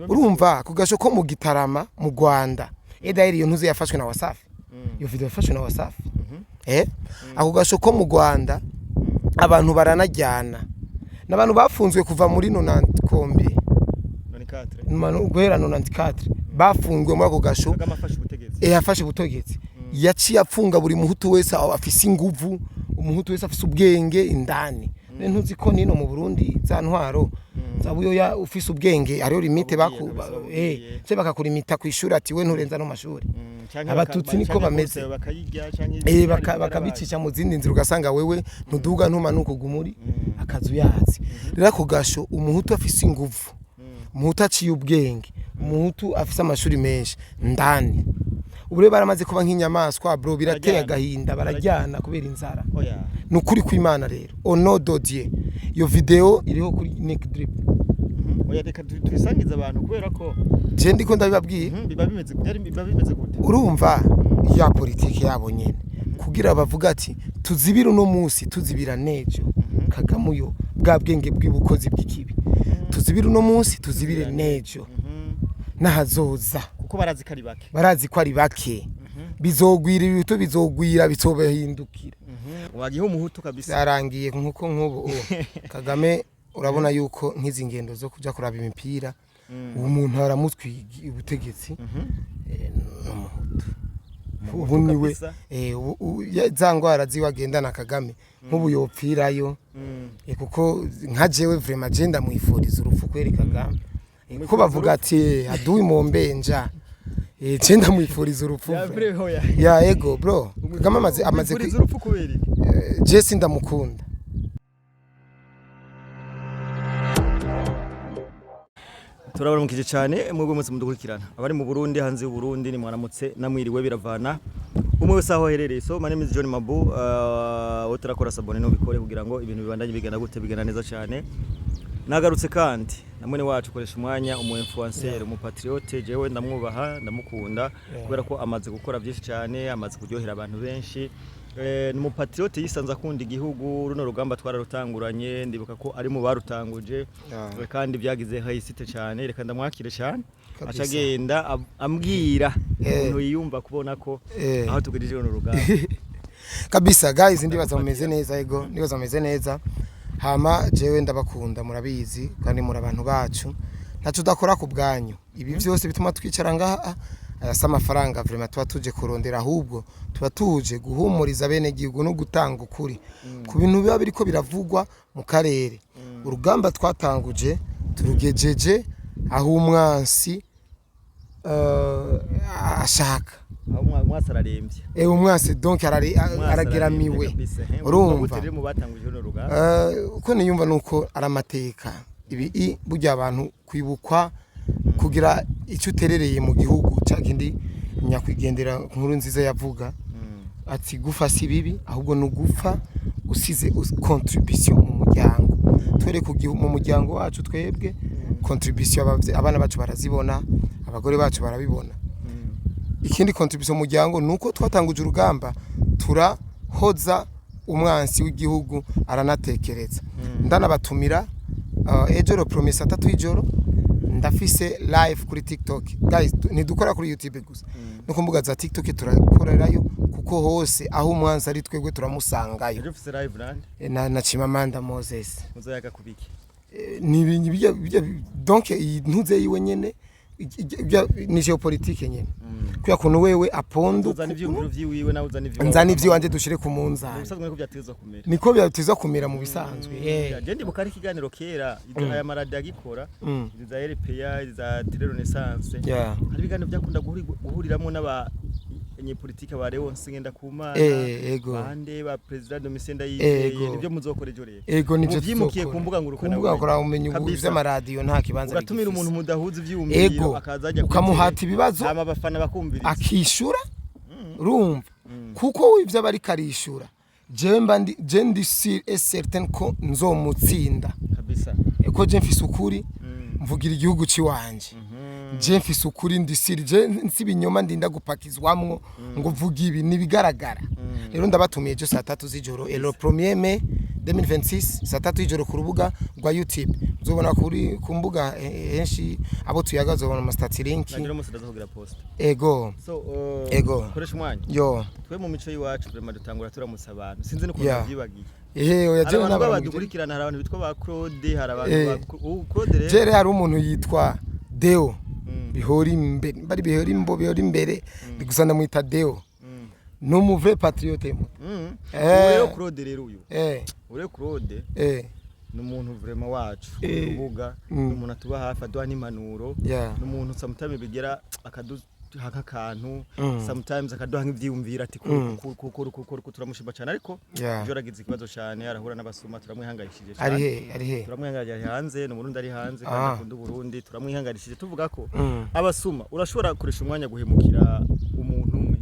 urumva ku gasho ko mu Gitarama mu Rwanda edaheri iyo ntuze yafashwe na Wasafi iyo video yafashwe na Wasafi ako gasho ko mu Rwanda abantu baranajyana n'abantu bafunzwe kuva muri 90 kombi 94 guhera 94 bafunzwe muri ako gasho yafashe ubutegetsi yaciye apfunga buri muhutu wese afise inguvu umuhutu wese afise ubwenge indani ntuzi ko nino mu Burundi za ntwaro zabuyo ya ufise ubwenge ariyo limite cyo bakakurimita kwishura ati we nturenza no mashuri abatutsi niko bameze bakabicisha mu zindi nzira ugasanga wewe ntuduga ntumanuka gumuri akazu yatsi rero ko gasho umuhutu afise inguvu umuhutu aciye ubwenge umuhutu afise amashuri menshi ndani ubure baramaze kuba nk'inyamaswa bro birateye agahinda barajyana kubera inzara nukuri kw'Imana rero ono dodie iyo video iriho kuri Nick Drip oya reka turisangiza abantu kubera ko je ndiko ndabibabwiye biba bimeze gute urumva ya politiki yabo nyene kugira bavuga ati tuzibira uno munsi tuzibira nejo kagamuyo bwa bwenge bw'ibukozi bw'ikibi tuzibira uno munsi tuzibire nejo nahazoza kuko barazi ko ari bake bizogwira ibito bizogwira bitobahindukira wagiye umuhutu kabisa yarangiye nkuko nkubo Kagame urabona yuko nkizi ngendo zo kuja kuraba imipira umuntu aramutwigi ubutegetsi n'umuhutu ubu niwe zangwara ziwagendana Kagame nkubu yopfirayo kuko nka jewe vraiment agenda mwifuriza urupfu kweri Kagame ko bavuga ati aduwi mombenja cenda mwifuriza urupfu ya ego bro Kagame amaze urupfu kubera Jesse ndamukunda turabaramukije cyane mwebwe mwese mudukurikirana abari mu Burundi hanze y'u Burundi ni mwaramutse namwiriwe biravana umwe wese aho herereye so my name is John Mabu wotarakora sabone no bikore kugira ngo ibintu bibandanye bigana gute bigana neza cyane nagarutse kandi namwe wacu koresha umwanya umu influencer umu patriote jewe ndamwubaha ndamukunda kubera ko amaze gukora byinshi cyane amaze kuryohera abantu benshi ni mu patriote yisanza akunda igihugu runo rugamba twararutanguranye ndibuka ko ari mu barutanguje kandi byagize hayisite cyane reka ndamwakire cyane acagenda ambwira umuntu yiyumva kubona ko aho tugirije runo rugamba kabisa guys ndibaza mumeze neza ego ndibaza mumeze neza hama jewe ndabakunda murabizi kandi muri abantu bacu ntacu dakora ku bwanyu ibi byose bituma twicara ngaha ayasa amafaranga vraiment tuba tuje kurondera ahubwo tuba tuje guhumuriza bene gihugu no gutanga ukuri ku bintu biba biriko biravugwa mu karere urugamba twatanguje turugejeje aho umwansi ashaka umwasi ararembye umwasi donc arageramiwe urumva uko niyumva nuko aramateka ibi burya abantu kwibukwa kugira icyo uterereye mu gihugu cyakindi nyakwigendera nkuru nziza yavuga ati gufa si bibi ahubwo nugufa usize contribution mu muryango twere mu muryango wacu twebwe contribution abana bacu barazibona abagore bacu barabibona ikindi contribution mu muryango nuko twatanguje urugamba turahoza umwansi w'igihugu aranatekereza ndanabatumira ejoro promesa 3 ijoro ndafise live kuri TikTok guys ntidukora kuri YouTube gusa no kumbuga za TikTok turakorerayo kuko hose aho umwanzi ari twebwe turamusangayo ufise live na Chimamanda Moses muzayaga kubiki ni ibintu donc ntuze yiwe nyene ni geopolitique nyene kuya kuntu wewe apondo uzana ivyumviro vyiwiwe na uzana ivyo nzana ivyo wanje dushire ku munzani ubusanzwe ko byatezwa kumera niko byatezwa kumera mu bisanzwe je ndi bukari kiganiro kera aya maradi agikora za RPA za Tele Renaissance hari biganiro byakunda guhuriramo n'aba politike ba Leon Singenda Kumana bande ba president Domisenda yije nibyo muzokora ejo rero ego nico vyimukiye kumbuga ngurukana umenye by'amaradiyo nta kibanza ugatumira umuntu mudahuza ivyumviro akazajya ukamuhata ibibazo aba bafana bakumviriza akishura urumva kuko ivyo bari karishura je ndi certain ko nzomutsinda kabisa eko je mfise ukuri mvugira igihugu ciwanje je mfise ukuri ndisiri je nsibinyoma ndinda gupakizwamwo ngo vuga ibi nibigaragara rero ndabatumiye je saa 3 z'ijoro le 1er mai 2026 saa 3 y'ijoro ku rubuga rwa YouTube uzobona kuri ku mbuga henshi abo tuyagaza ubona mastati link nagira umusidaza kugira post ego ego koresha umwanya yo twe mu mico yiwacu vraiment dutangura turamutsa abantu sinzi no kubyibagiye oya je n'abadukurikirana hari abantu bitwa ba Claude hari abantu Claude rero jere hari umuntu yitwa Deo bihori imbere bari bihori imbere bigusana mwita Deo no muve patriote mu rero Claude rero uyu ure Claude ni umuntu vraiment wacu urubuga umuntu atuba hafi aduha n'impanuro ni umuntu sometimes bigera akaduha kantu sometimes akaduha nk'ivyiyumvira ati kuko turamushimba cyane ariko byo ragize ikibazo cyane arahura n'abasuma turamwihangayishije cyane ari he turamwihangayishije hanze no Burundi ari hanze kandi akunda Burundi turamwihangayishije tuvuga ko abasuma urashobora kurisha umwanya guhemukira umuntu umwe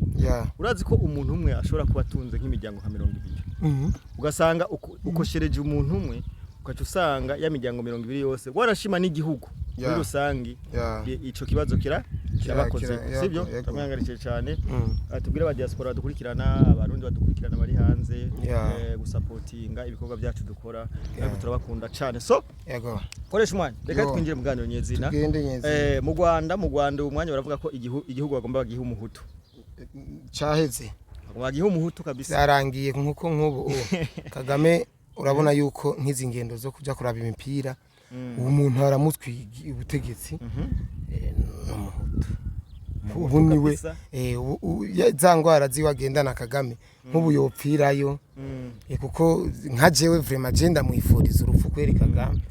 urazi ko umuntu umwe ashobora kuba atunze nk'imiryango nka 200 ugasanga ukoshereje umuntu umwe ukaca usanga ya miryango 200 yose warashima n'igihugu muri rusangi ico kibazo kirabakoze sibyo turamwangarije cyane atubwira aba diaspora badukurikirana abarundi badukurikirana bari hanze gusupportinga ibikorwa byacu dukora ariko turabakunda cyane so yego koresha umwanya reka twinjire mu ganiro nyezina mu Rwanda umwanya baravuga ko igihugu bagomba bagiha umuhutu cyaheze bagiha umuhutu kabisa yarangiye nkuko nk'ubu Kagame urabona yuko nk'izi ngendo zo kujya kuraba imipira umuntu aramutwiga ubutegetsi n'umuhutu ubu niwe za ngwara ziwagendana Kagame nk'ubu yopfirayo kuko nka jewe vraiment je ndamwifuriza urupfu kweri Kagame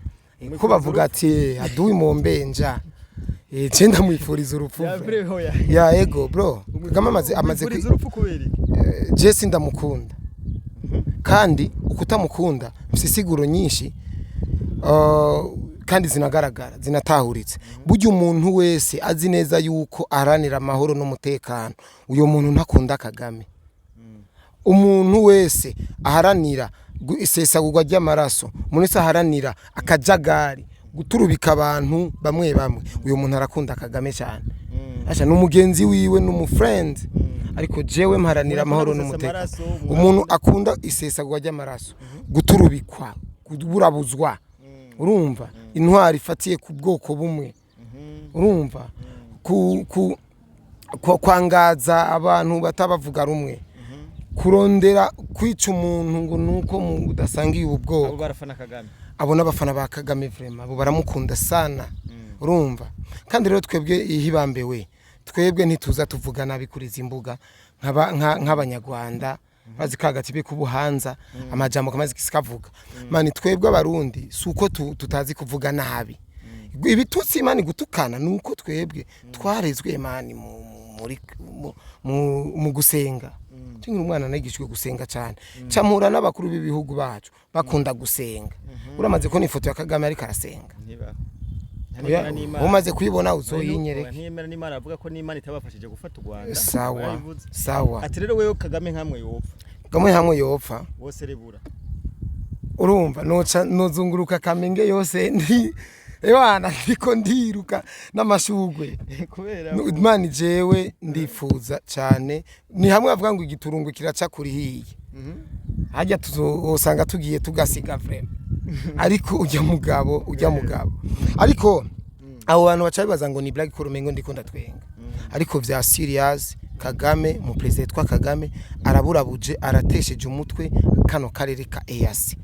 ko bavuga ati aduwi mombenja je ndamwifuriza urupfu ya ego bro Kagame amaze urupfu kubera je sindamukunda kandi ukutamukunda msisiguro nyinshi kandi zinagaragara zinatahuritse burya umuntu wese azi neza yuko aharanira amahoro n'umutekano uyo muntu ntakunda Kagame umuntu wese aharanira isesagurwa ry'amaraso umuntu wese aharanira akajagari guturubika abantu bamwe uyo muntu arakunda Kagame cyane asha n'umugenzi wiwe n'umufriend ariko jewe mparanira amahoro n'umutekano umuntu akunda isesagurwa ry'amaraso guturubikwa kuburabuzwa urumva intwari ifatiye ku bwoko bumwe urumva kwangaza abantu batabavuga rumwe kurondera kwica umuntu ngo nuko mu udasangiye ubwoko abo barafana Kagame abo n'abafana ba Kagame vraiment abo baramukunda sana urumva kandi rero twebwe ihibambewe twebwe ntituza tuvuga nabi kuri zimbuga nk'abanyarwanda bazi kagatibe kubuhanza amajambo kamaze kikavuga mani twebwe abarundi suko tutazi kuvuga nabi ibitutsi imani gutukana nuko twebwe twarezwe mani mu gusenga tingira umwana nagishwe gusenga cyane camura n'abakuru b'ibihugu bacu bakunda gusenga uramaze ko n'ifoto ya Kagame ariko arasenga umaze kuyibona uzoyinyereke ntiyemera n'Imana avuga ko n'Imana itabafashije gufata u Rwanda sawa ati rero wewe Kagame nkamwe yopfa Kagame hamwe yopfa wose rebura urumva nozunguruka Kamenge yose ndi ewana ndiko ndiruka n'amashugwe kubera Imana jewe ndifuza cyane ni hamwe avuga ngo igiturungu kiraca kuri hiye hajya tuzosanga tugiye tugasiga vraiment ariko ujya mugabo ariko abo bantu bacabibaza ngo ni black koromengo ndiko ndatwenga ariko vya serious Kagame mu president twa Kagame araburabuje aratesheje umutwe kano karere ka EAC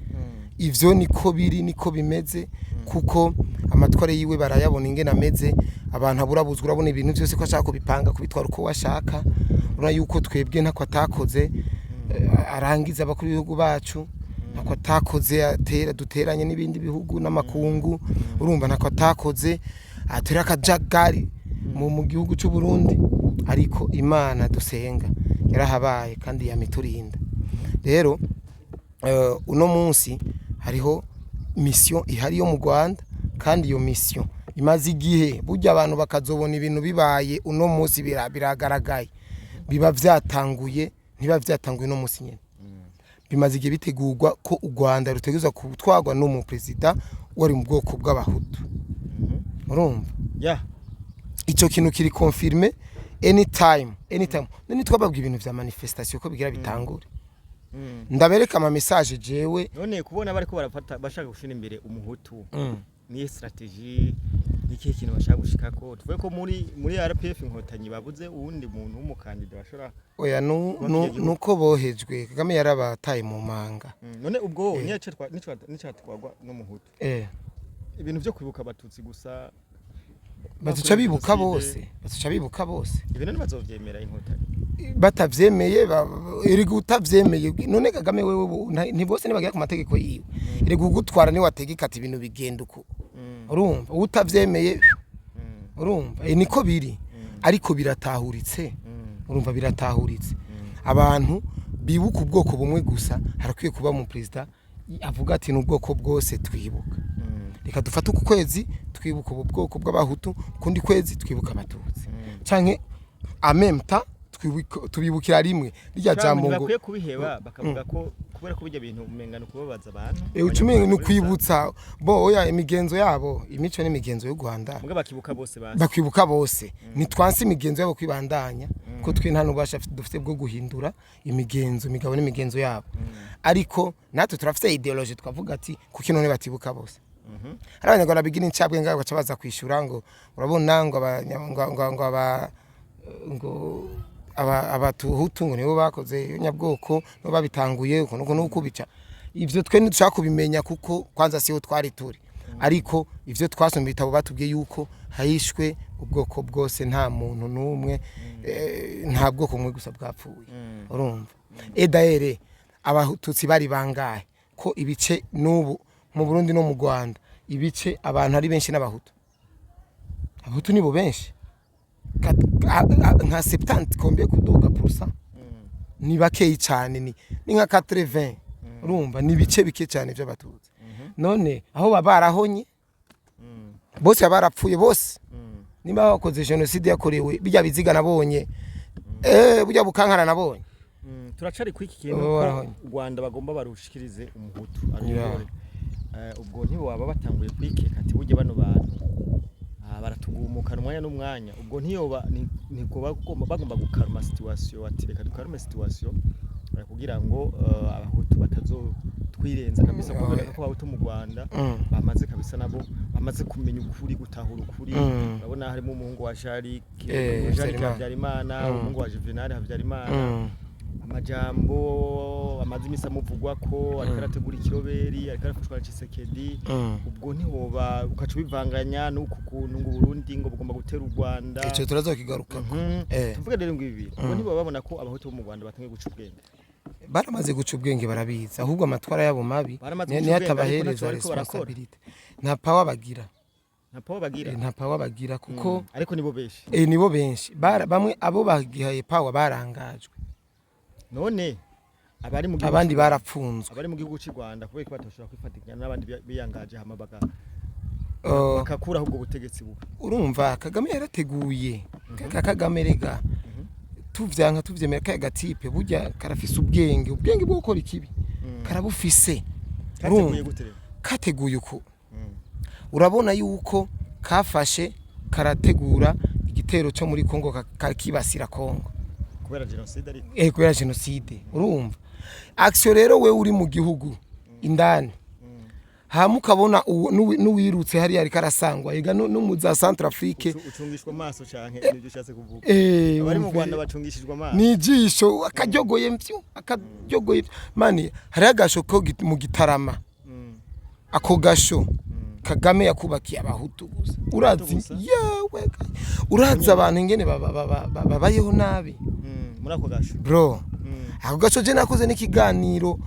ivyo niko biri niko bimeze kuko amatware yiwe barayabona ingene ameze abantu aburabuzwa urabona ibintu byose ko ashaka kubipanga kubitwara uko washaka urona yuko twebwe ntako atakoze arangiza abakuru b'ibihugu bacu ntako atakoze duteranye n'ibindi bihugu n'amakungu urumva ntako atakoze atera akajagari mu gihugu cy'u Burundi ariko Imana dusenga yarahabaye kandi yamiturinda rero uno munsi hariho mission ihari yo mu Rwanda kandi iyo mission imaze igihe burya abantu bakazobona ibintu bibaye uno munsi biragaragaye biba byatanguye ntiba byatanguye no munsi nyene bimaze igihe bitegurwa ko u Rwanda rutegezwa gutwarwa no mu president wari mu bwoko bw'abahutu urumva icyo kintu kiri confirme anytime none twababwa ibintu vya manifestation ko bigira bitangure ndabereka ama message jewe none kubona bariko barafata bashaka gushira imbere umuhutu ni strategy niki kintu bashaka gushikako tuvuye ko muri RPF inkotanyi babuze uwundi muntu w'umukandida bashora oya nuko bohejwe Kagame yarabataye mu manga none ubwo nicatwagwa n'umuhutu ibintu byo kwibuka abatutsi gusa batuca bibuka bose ibintu bazovyemera inkotanyi batavyemeye iri gutavyemeye none Kagame wewe ni bose nibagira ku mategeko yiwe iri gugutwara ni wategeka ati ibintu bigenda uko urumva utavyemeye urumva niko biri ariko biratahuritse urumva biratahuritse abantu bibuka ubwoko bumwe gusa harakwiye kuba mu president avuga ati n'ubwoko bwose twibuka reka dufate uku kwezi twibuka ubwoko bw'abahutu kundi kwezi twibuka abatutsi canke amemta tubibukira rimwe rya jambo ngo bakwiye kubiheba bakavuga ko kubera ko bijya bintu umengano kubabaza abantu ucumenye no kwibutsa bo oya imigenzo yabo imico n'imigenzo y'u Rwanda muga bakibuka bose ni twansi imigenzo yabo kwibandanya ko twe nta nubasha dufite bwo guhindura imigenzo migabo n'imigenzo yabo ariko natwe turafite ideology twavuga ati kuko none batibuka bose abanyarwanda bigira incabwe ngaho bacabaza kwishura ngo urabona ngo abatuhutu ngo nibo bakoze nyabwoko no babitanguye uko nuko bica ivyo twe ntidushaka kubimenya kuko kwanza siho twari turi ariko ivyo twasomye bitabo batubwiye yuko hayishwe ubwoko bwose nta muntu numwe nta bwoko umwe gusa bwapfuye urumva edaere abatutsi bari bangahe ko ibice n'ubu mu Burundi no mu Rwanda ibice abantu ari benshi n'abahutu abahutu nibo benshi nka 70 combien kudoga % ni bakeyi cyane ni nka 80 urumva ni bice bike cyane by'abatutsi none aho babarahonye bose barapfuye bose niba bakoze genocide yakorewe bijya biziga nabonye bujya bukankara nabonye turacari kwiki kintu ko Rwanda bagomba barushikirize umuhutu ubwo ntibo baba batanguye kwikeka ati bujye bano bantu baratugumukana umwanya n'umwanya ubwo ntiyoba niko bagomba gukaruma situation ati reka dukarume situation kugira ngo abahutu batazotwirenza kabisa kubera ko abahutu mu Rwanda bamaze kabisa nabo bamaze kumenya ukuri gutahura ukuri babona harimo umuhungu wa Jari Habyarimana umuhungu wa Juvenal Habyarimana amajambo amazi imisa muvugwa ko ariko arategura ikiroberi ariko arafashwa na Tshisekedi ubwo ntihoba ukaca bivanganya nuko kuntu ngo Burundi ngo bugomba gutera u Rwanda ico turazokigaruka tuvuga rero ngo ibi ubwo ntibo babona ko abahutu bo mu Rwanda batangiye guca ubwenge baramaze guca ubwenge barabiza ahubwo amatwara yabo mabi ni hatabahereza responsibility nta power bagira kuko ariko nibo benshi nibo benshi bamwe abo bagihaye power barangajwe none abandi barapfunzwe abari mu gihugu cy'u Rwanda kubera ko batoshobora kwifatikanya n'abandi biyangaje hama bakakura ubwo butegetsi bubi urumva Kagame yarateguye Kagame rega tuvyemera ka gatipe burya karafise ubwenge bwo gukora ikibi karabufise kateguye uko urabona yuko kafashe karategura igitero cyo muri Kongo kakibasira Kongo kubera genocide ari kubera genocide urumva action rero we uri mu gihugu indani hamukabona n'uwirutse hari ari karasangwa yiga no mu za Centrafrique ucungishwa maso canke nibyo cyase kuvuga abari mu Rwanda bacungishijwe maso nijisho akajyogoye mani hari agasho ko mu Gitarama ako gasho Kagame yakubakiye abahutu gusa urazi abantu ingene babayeho nabi muri ako gasho bro ako gasho je nakoze n'ikiganiro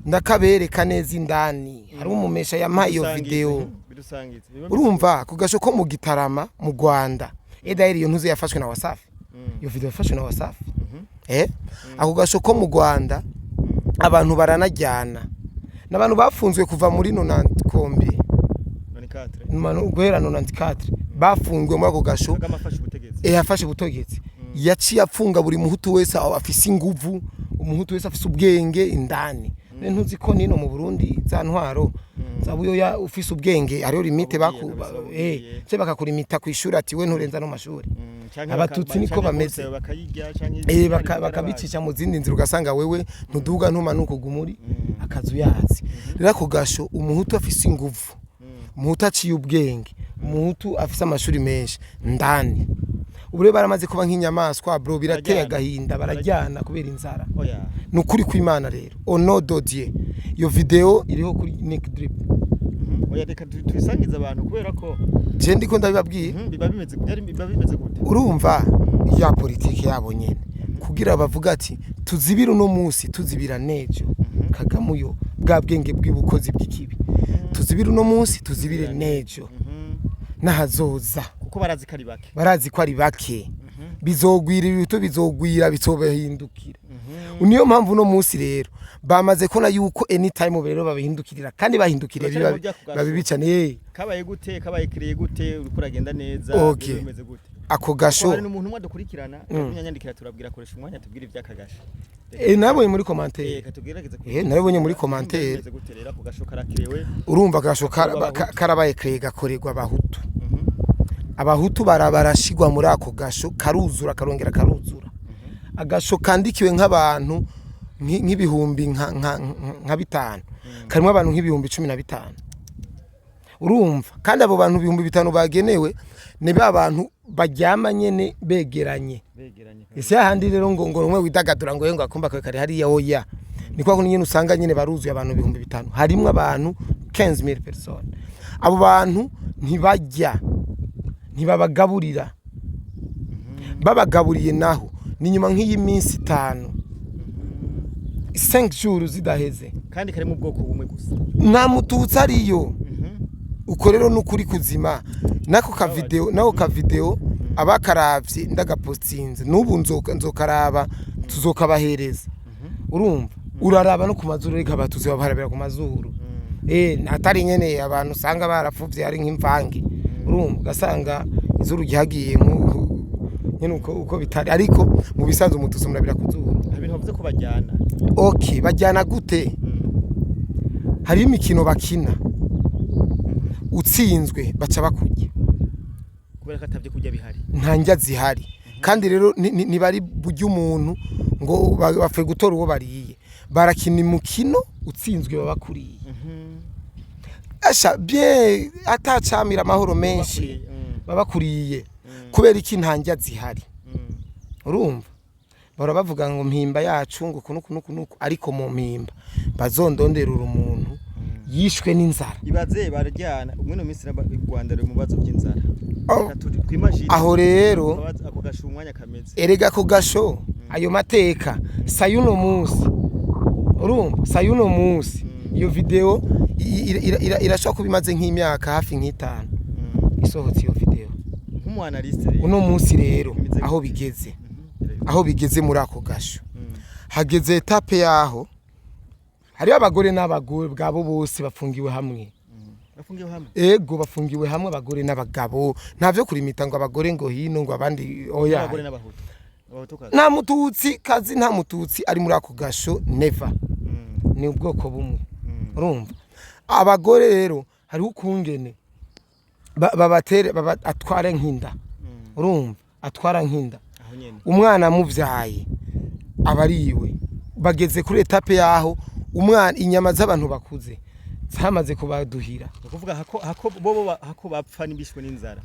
ndakabereka neza indani hari umumesha yampaye iyo video urumva ako gasho ko mu Gitarama mu Rwanda edairi iyo ntuze yafashwe na Wasafi iyo video yafashwe na Wasafi ako gasho ko mu Rwanda abantu baranajyana n'abantu bafunzwe kuva muri 90 kombi guhera 94 bafunzwe muri ako gasho yafashe ubutegetsi yaciye afunga buri muhutu wese afise inguvu umuhutu wese afise ubwenge indani ntuzi ko nino mu Burundi za ntwaro sabuyo ya ufise ubwenge ariyo limite se bakakurimita kwishuri ati we nturenza no mashuri abatutsi niko bameze bakabicisha mu zindi nzira ugasanga wewe ntuduga ntumanuka gumuri akazu yazi rero ako gasho umuhutu afise inguvu umuhutu aciye ubwenge umuhutu afise amashuri menshi ndani ubure baramaze kuba nk'inyamaswa bro birateye agahinda barajyana kubera inzara nukuri kw'Imana rero ono dodie iyo video iriho kuri Nick Drip oya reka tubisangiza abantu kubera ko je ndiko ndabibabwiye biba bimeze gute urumva ya politiki yabo nyene kugira bavuga ati tuzibira no munsi tuzibira nejo kagamuyo bwa bwenge bw'ibukozi bw'ikibi tuzibira no munsi tuzibire nejo nahazoza kuko barazi ko ari bake bizogwira ibitu bizogwira bitobahindukira uniyo mpamvu no munsi rero bamaze kona yuko anytime rero babihindukirira kandi bahindukire babibicane kabaye kireye gute urikuragenda neza bimeze gute ako gasho hari umuntu umwe dukurikirana nyanyandikira turabwira koresha umwanya tubwire ivy'akagasho nabonye muri commentaire nabonye muri commentaire urumva agasho karabaye kreye gakorerwa abahutu abahutu barashigwa muri ako gasho karuzura karongera karuzura agasho kandikiwe nk'abantu nk'ibihumbi nka bitanu karimo abantu nk'ibihumbi 15 urumva kandi abo bantu ibihumbi 5 bagenewe ne abantu bajyama nyene begeranye ese handi rero ngo umwe widagadura ngo yengo akumba kare hari oya niko ko nyene usanga nyene baruzuye abantu ibihumbi 5 harimo abantu 15000 personnes abo bantu ntibajya ntibabagaburira babagaburiye naho ni nyuma nk'iyi minsi 5 jours zidaheze kandi kare mu bwoko bumwe gusa nta mututsi ariyo uko rero nukuri kuzima nako ka video abakaravye ndagapostinze nubu nzokaraba tuzokabahereza urumva uraraba no ku mazuru reka batuze babarabira ku mazuru atari nyene abantu usanga barapfuvye ari nk'imvange urumva gasanga izuru gihagiye nyene uko bitari ariko mu bisanzwe umututsi murabira kuzuru ibintu bavuze ko bajyana bajyana gute hari imikino bakina utsinzwe baca bakujya kubera katavye kujya bihari ntanjya zihari kandi rero nibari buryo umuntu ngo bafe gutora uwo bariye barakina imukino utsinzwe babakuriye asha bien atacamira amahoro menshi babakuriye kubera iki ntanjya zihari urumva bara bavuga ngo mpimba yacu ngo kunuku ariko mu mpimba bazondonderura umuntu yishwe n'inzara ibaze barajyana umwe no minsi Rwanda mu bazo by'inzara aho rero ako gasho umwanya kameze erega ko gasho ayo mateka sayuno munsi urumva sayuno munsi iyo video irashaka kubimaze nk'imyaka hafi nk'itanu isohotse iyo video nk'umu analyste uno munsi rero aho bigeze muri ako gasho hageze etape yaho hari abagore n'abagore bwabo bose bafungiwe hamwe ego bafungiwe hamwe abagore n'abagabo ntavyo kurimita ngo abagore ngo hino ngo abandi oya abagore n'abahutu nta mututsi kazi nta mututsi ari muri ako gasho never ni ubwoko bumwe urumva abagore rero hari ukungene babatere atwara nk'inda urumva atwara nk'inda umwana muvyaye abariwe bageze kuri etape yaho umwana inyama z'abantu bakuze zamaze kubaduhira ukuvuga hako bapfa nibishwe n'inzara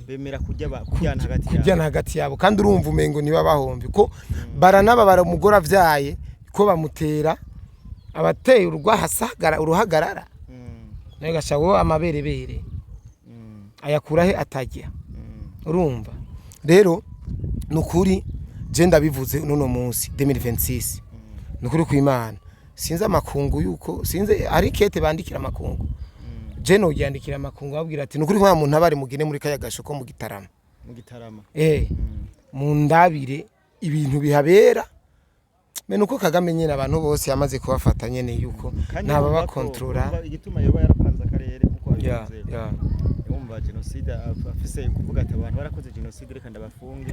bemera kujyana hagati yabo kandi urumva umengo niba bahombe ko baranababara umugore avyaye ko bamutera abateye uruhagarara nayo gashawo amaberebere ayakurahe atajya urumva rero nukuri je ndabivuze nuno munsi 2026 nukuri kw'Imana sinze amakungu yuko sinze ari kete bandikira amakungu je no yandikira amakungu babwira ati nukuri kwa muntu abari mugine muri kaya gasho ko mu gitarama mu ndabire ibintu bihabera me nuko Kagame nyene abantu bose yamaze kubafata nyene yuko naba bakontrola igituma yoba yarapanze akarere kuko abivuze ba genocide afise kuvuga ati abantu barakoze genocide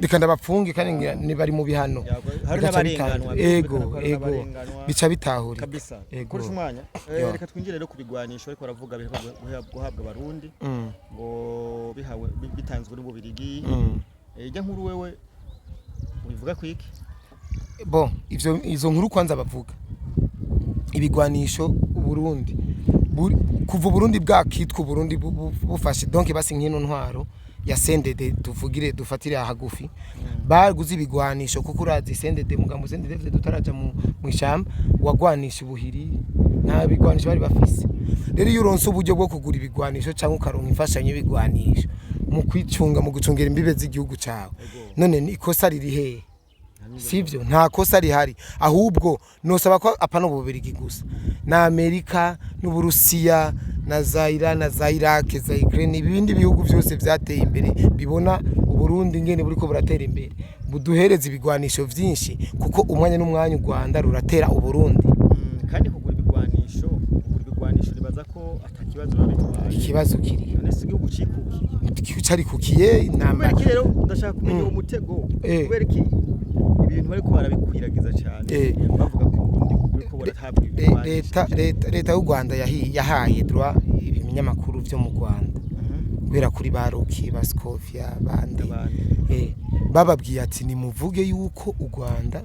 reka ndabafunge kandi ni bari mu bihano hari n'abarenganwa ego bica bitahuri kabisa kuri umwanya reka twinjire rero kubigwanisha ariko baravuga guhabwa abarundi ngo bihawe bitanzwe n'ububirigi ijya nkuru wewe ubivuga kwiki bo izo nkuru kwanza bavuga ibigwanisho Burundi kuva Burundi bwakitwa Burundi bufashe donc basi nkino ntwaro ya CNDD tuvugire dufatire ahagufi baguze ibigwanisho kuko urazi CNDD mugambo CNDD tutaraja mu ishamba wagwanisha ubuhiri nta bigwanisho bari bafise rero iyo uronse uburyo bwo kugura ibigwanisho cyangwa ukaronka imfashanyo y'ibigwanisho mu kwicunga mu gucungera imbibe z'igihugu cyawe none ni ikosa riri he sivyo nta kosa rihari ahubwo nosaba ko apana ububirigi gusa na Amerika n'Uburusiya na Zaire na Iraq za Ukraine ibindi bihugu byose byateye imbere bibona Burundi ngene buriko buratera imbere buduhereza ibigwanisho vyinshi kuko umwanya n'umwanya u Rwanda ruratera Uburundi kandi kugura ibigwanisho ribaza ko atakibazo babitwaye ikibazo kiri none igihugu cikukiye cyari kukiye intambara rero ndashaka kumenya umutego kubera iki ibintu bariko barabikwiragiza cyane bavuga ko buriko barahabwa leta y'u Rwanda yahaye droit ibinyamakuru byo mu Rwanda kubera kuri baruki Bascovia bandi bababwiye ati ni muvuge yuko u Rwanda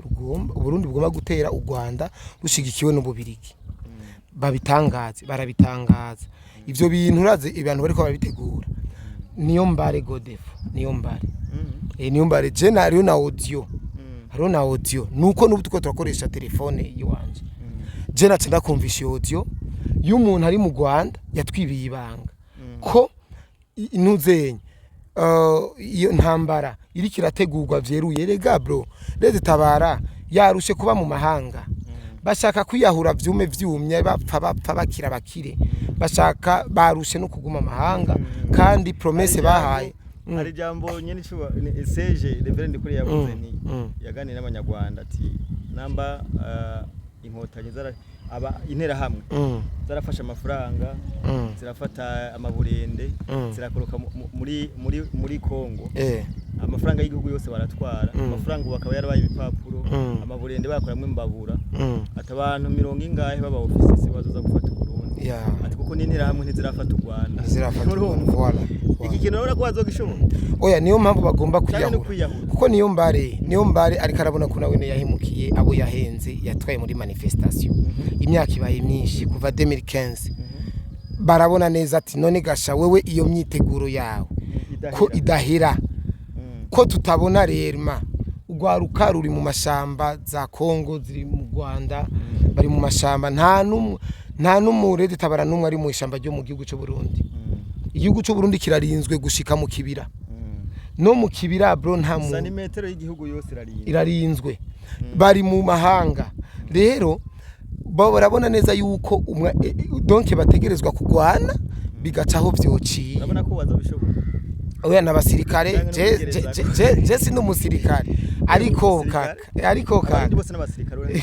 Burundi bugomba gutera u Rwanda rushigikiwe n'ububirigi barabitangaza ivyo bintu uraze ibintu bariko barabitegura niyo mbare Godefo niyo mbare general na audio harona audio nuko n'ubu tuko turakoresha telefone yiwanje je nace ndakumvisha audio y'umuntu ari mu Rwanda yatwibiye ibanga ko intuzenye iyo ntambara iri kirategurwa vyeruye rega bro leze tabara yarushe kuba mu mahanga bashaka kwiyahura vyumye bapfa bakire bashaka barushe no kuguma mahanga kandi promesse bahaye hari jambo nyene cyuba Serge Reverend kuri yavuze ni yaganira n'abanyarwanda ati namba inkotanyi aba intera hamwe zarafasha amafaranga zirafata amaburende zirakoroka muri Kongo amafaranga y'igihugu yose baratwara amafaranga bakaba yarabaye ibipapuro amaburende bakoramwe mbabura ati abantu 100 ingahe baba office bazoza gufata Burundi ati kuko n'intera hamwe ntizirafata u Rwanda iki kintu urabona ko bazogishoboka oya niyo mpamvu bagomba kuyahura kuko niyo mbare ariko arabona ko nawe yahemukiye abo yahenze yatwaye muri manifestation imyaka ibaye myinshi kuva 2015 barabona neza ati none gasha wewe iyo myiteguro yawe ko idahera ko tutabona rerma ugwaruka ruri mu mashamba za Kongo ziri mu Rwanda bari mu mashamba nta numure ditabara numwe ari mu ishamba ryo mu gihugu cyo Burundi igihugu cyo Burundi kirarinzwe gushika mu kibira no mu kibira bro nta mu santimetero y'igihugu yose irarinzwe bari mu mahanga rero barabona neza yuko donc bategerezwa kugwana bigacaho vyociye urabona ko bazabishoboka oya n'abasirikare je si n'umusirikare ariko kaka bose n'abasirikare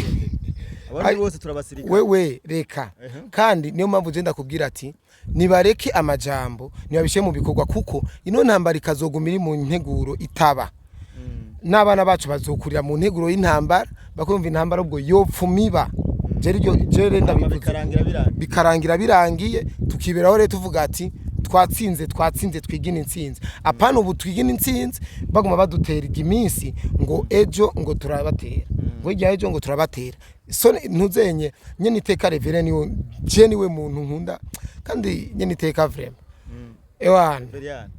abandi bose turabasirikare wewe reka kandi niyo mpamvu je ndakubwira ati nibareke amajambo nibabishe mu bikorwa kuko ino ntambara ikazogumira mu nteguro itaba n'abana bacu bazokurira mu nteguro y'intambara bakumva intambara ubwo yopfumiba jere bikarangira birangiye tukiberaho rero tuvuga ati twatsinze twigina intsinzi apana ubu twigina intsinzi baguma badutera iminsi ngo ejo ngo turabatera ngo ejo ngo turabatera so ntuzenye nyene iteka revere niwe je niwe muntu nkunda kandi nyene iteka vrema ewan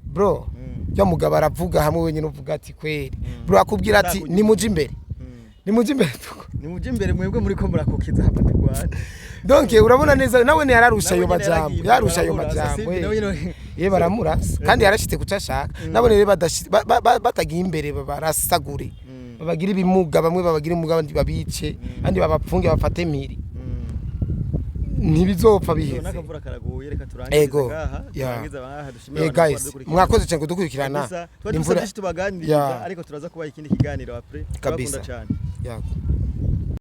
bro ya mugabo aravuga hamwe wenyine uvuga ati kweri bro akubwira ati nimuje imbere mwebwe muri ko murakokiza hapatirwa donc urabona neza nawe ne yararusha ayo majambo ye baramurasa kandi yarashitse kucashaka nabone rero batagiye imbere barasagure babagira ibimuga bamwe babagira imuga abandi babice andi babapfunge bafate miri ntibizopfa biheze nakavura karaguye reka turangize turangiza baha dushimira guys mwakoze cyane kudukurikirana imvura tubaganiriza ariko turaza kubaha ikindi kiganiro après kabisa cyane yako